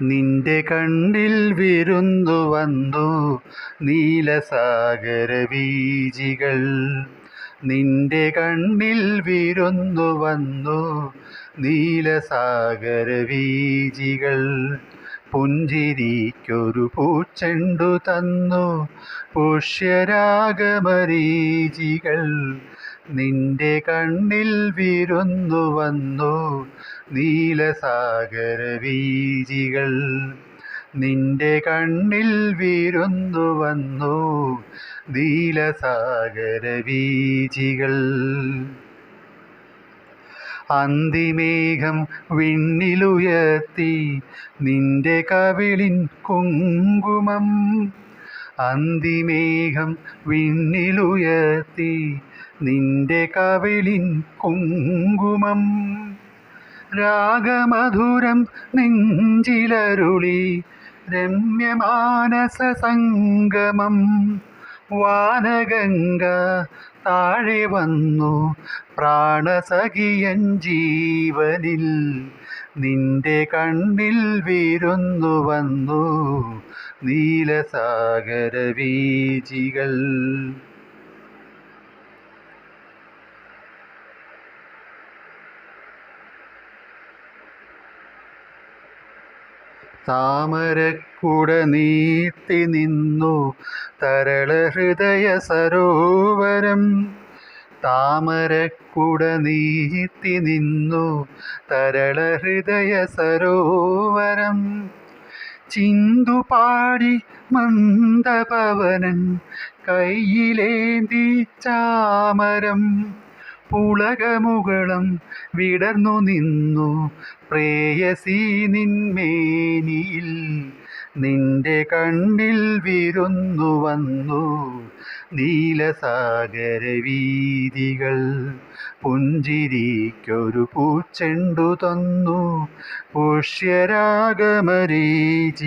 നിന്റെ കണ്ണിൽ വിരുന്നു വന്നു നീലസാഗരവീചികൾ. നിന്റെ കണ്ണിൽ വിരുന്നു വന്നു നീലസാഗരവീചികൾ. പുഞ്ചിരിക്കൊരു പൂച്ചെണ്ടു തന്നു പുഷ്യരാഗമരീചികൾ. നിന്റെ കണ്ണിൽ വിരുന്നു വന്നു നീലസാഗരവീചികൾ. നിന്റെ കണ്ണിൽ വിരുന്നു വന്നു നീലസാഗരവീചികൾ. അന്തിമേഘം വിണ്ണിലുയർത്തി നിന്റെ കവിളിൻ കുങ്കുമം. അന്തിമേഘം വിണ്ണിലുയർത്തി നിന്റെ കവിളിൻ കുങ്കുമം. രാഗമധുരം നെഞ്ചിലരുളി രമ്യമാനസ സംഗമം. വാനഗംഗ താഴെ വന്നു പ്രാണസഖിയൻ ജീവനിൽ. നിന്റെ കണ്ണിൽ വിരുന്നു വന്നു നീലസാഗരവീചികൾ. താമരക്കുട നീട്ടി നിന്നു തരളഹൃദയ സരോവരം. താമരക്കുട നീട്ടി നിന്നു തരളഹൃദയ സരോവരം. ചിന്തുപാടി മന്ദപവനൻ കയ്യിലേന്തി ചാമരം. പുളകമുകളം വിടർന്നു നിന്നു പ്രേയസി നിന്മേനിയിൽ. നിന്റെ കണ്ണിൽ വിരുന്നു വന്നു നീലസാഗരവീഥികൾ. പുഞ്ചിരിക്കൊരു പൂച്ചെണ്ടു തന്നു പുഷ്യരാഗമരീചി.